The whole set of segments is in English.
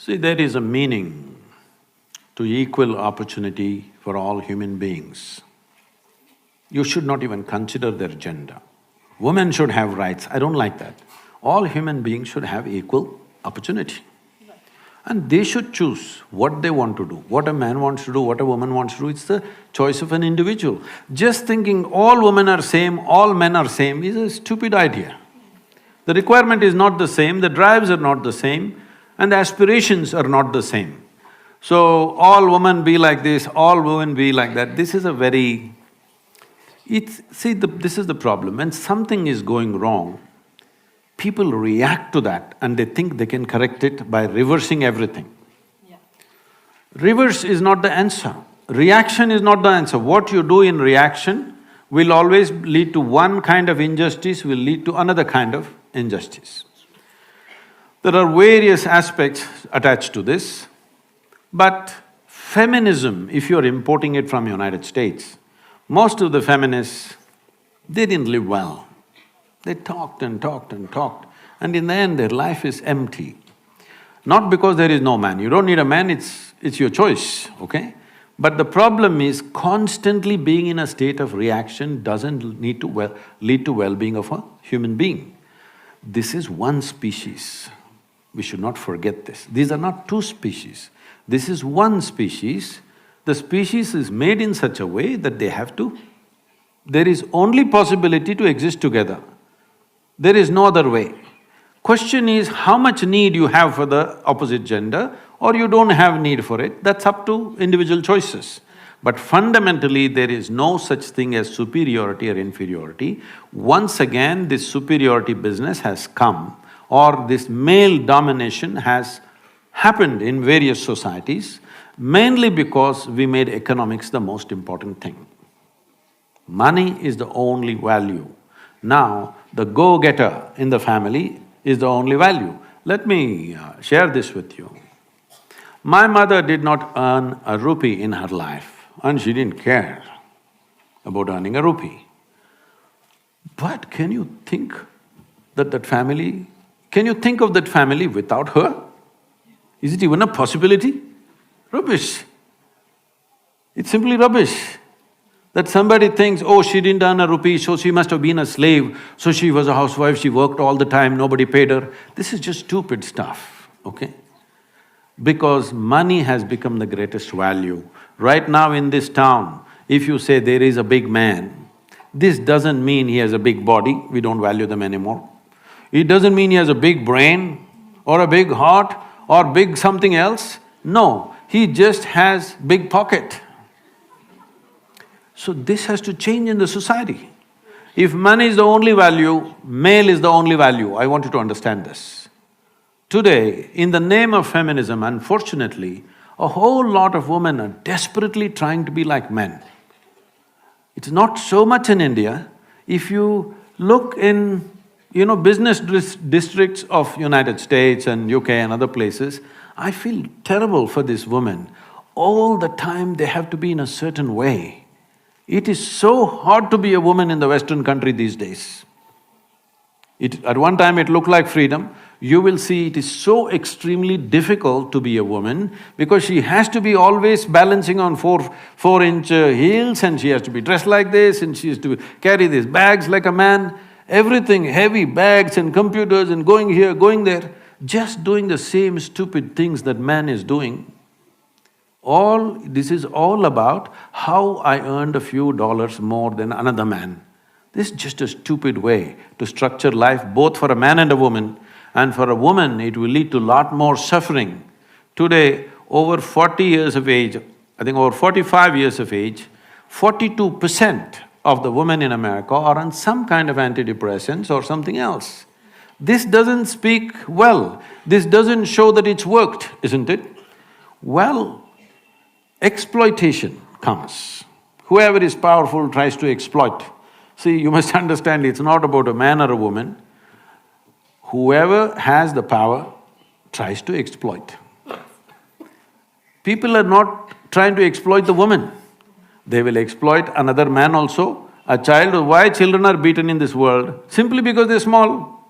See, there is a meaning to equal opportunity for all human beings. You should not even consider their gender. Women should have rights, I don't like that. All human beings should have equal opportunity. And they should choose what they want to do. What a man wants to do, what a woman wants to do, it's the choice of an individual. Just thinking all women are same, all men are same is a stupid idea. The requirement is not the same, the drives are not the same, and the aspirations are not the same. So, all women be like this, all women be like that, this is a very… this is the problem, when something is going wrong, people react to that and they think they can correct it by reversing everything. Yeah. Reverse is not the answer, reaction is not the answer. What you do in reaction will always lead to one kind of injustice, will lead to another kind of injustice. There are various aspects attached to this, but feminism, if you're importing it from United States, most of the feminists, they didn't live well. They talked and talked and talked, and in the end their life is empty. Not because there is no man, you don't need a man, it's your choice, okay? But the problem is constantly being in a state of reaction doesn't lead to well-being of a human being. This is one species, we should not forget this. These are not two species, this is one species. The species is made in such a way that they have to… there is only possibility to exist together. There is no other way. Question is how much need you have for the opposite gender or you don't have need for it, that's up to individual choices. But fundamentally, there is no such thing as superiority or inferiority. Once again, this superiority business has come, or this male domination has happened in various societies, mainly because we made economics the most important thing. Money is the only value. Now, the go-getter in the family is the only value. Let me share this with you. My mother did not earn a rupee in her life and she didn't care about earning a rupee. But can you think that family… can you think of that family without her? Is it even a possibility? Rubbish. It's simply rubbish. That somebody thinks, oh, she didn't earn a rupee, so she must have been a slave, so she was a housewife, she worked all the time, nobody paid her. This is just stupid stuff, okay? Because money has become the greatest value. Right now in this town, if you say there is a big man, this doesn't mean he has a big body, we don't value them anymore. It doesn't mean he has a big brain or a big heart or big something else. No, he just has big pocket. So this has to change in the society. If money is the only value, male is the only value, I want you to understand this. Today, in the name of feminism, unfortunately, a whole lot of women are desperately trying to be like men. It's not so much in India. If you look in, business districts of United States and UK and other places, I feel terrible for these women. All the time they have to be in a certain way. It is so hard to be a woman in the Western country these days. At one time it looked like freedom, you will see it is so extremely difficult to be a woman because she has to be always balancing on four-inch heels and she has to be dressed like this and she has to carry these bags like a man, everything, heavy bags and computers and going here, going there, just doing the same stupid things that man is doing. This is all about how I earned a few dollars more than another man. This is just a stupid way to structure life both for a man and a woman, and for a woman it will lead to lot more suffering. Today, over 40 years of age, I think over 45 years of age, 42% of the women in America are on some kind of antidepressants or something else. This doesn't speak well, this doesn't show that it's worked, isn't it? Well, exploitation comes. Whoever is powerful tries to exploit. See, you must understand it's not about a man or a woman. Whoever has the power tries to exploit. People are not trying to exploit the woman. They will exploit another man also, a child. Why children are beaten in this world? Simply because they're small.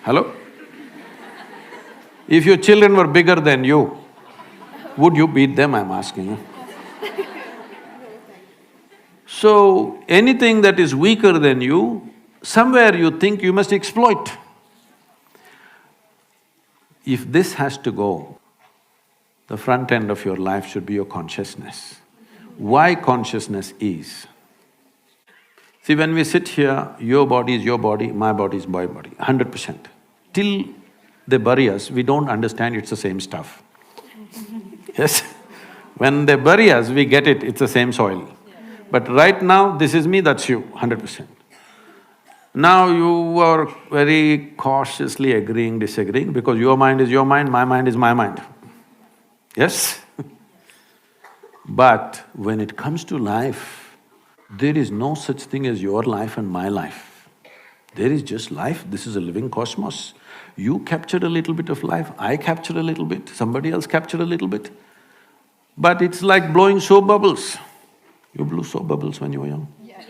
Hello? If your children were bigger than you, would you beat them, I'm asking you? So, anything that is weaker than you, somewhere you think you must exploit. If this has to go, the front end of your life should be your consciousness. Why consciousness is? See, when we sit here, your body is your body, my body is my body, 100%. Till they bury us, we don't understand it's the same stuff. Yes? When they bury us, we get it, it's the same soil. But right now, this is me, that's you, 100%. Now you are very cautiously agreeing, disagreeing, because your mind is your mind, my mind is my mind. Yes? But when it comes to life, there is no such thing as your life and my life. There is just life, this is a living cosmos. You captured a little bit of life, I captured a little bit, somebody else captured a little bit. But it's like blowing soap bubbles. You blew soap bubbles when you were young? Yeah.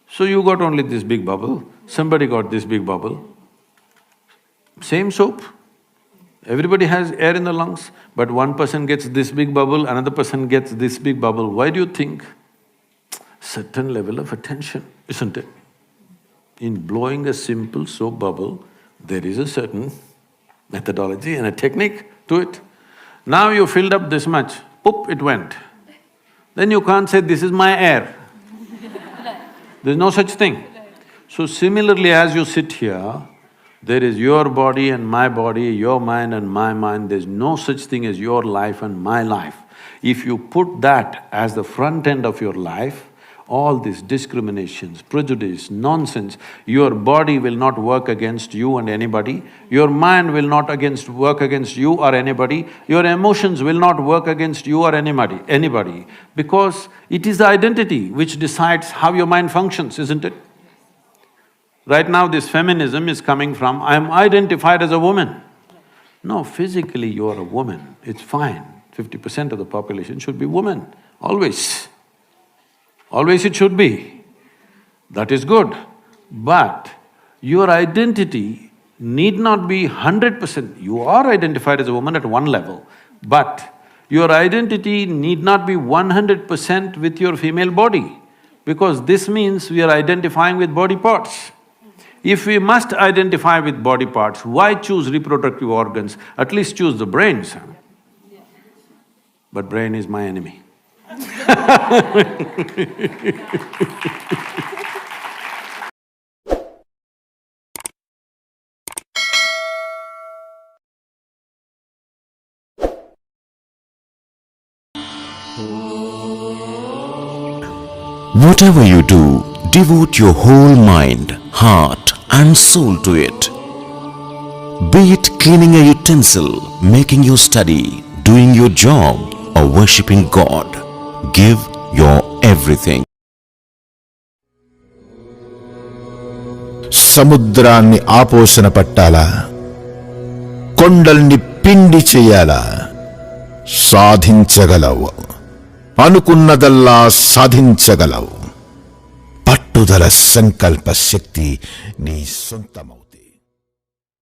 So you got only this big bubble, somebody got this big bubble. Same soap. Everybody has air in the lungs, but one person gets this big bubble, another person gets this big bubble. Why do you think? Certain level of attention, isn't it? In blowing a simple soap bubble, there is a certain methodology and a technique to it. Now you filled up this much, poop, it went. Then you can't say, this is my air. There's no such thing. So similarly, as you sit here, there is your body and my body, your mind and my mind, there's no such thing as your life and my life. If you put that as the front end of your life, all these discriminations, prejudice, nonsense, your body will not work against you and anybody, your mind will not work against you or anybody, your emotions will not work against you or anybody, because it is the identity which decides how your mind functions, isn't it? Right now this feminism is coming from, I am identified as a woman. No, physically you are a woman, it's fine. 50% of the population should be women, always. Always it should be. That is good. But your identity need not be 100%. You are identified as a woman at one level, but your identity need not be 100% with your female body, because this means we are identifying with body parts. If we must identify with body parts, why choose reproductive organs? At least choose the brains. But brain is my enemy. Whatever you do, devote your whole mind, heart and soul to it. Be it cleaning a utensil, making your study, doing your job or worshipping God. Give your everything. సముద్రాన్ని ఆపోసన పట్టాలా, కొండల్ని పిండి చెయ్యాలా, సాధించగలవు. అనుకున్నదల్లా సాధించగలవు. పట్టుదల సంకల్ప శక్తి నీ సొంతమవు.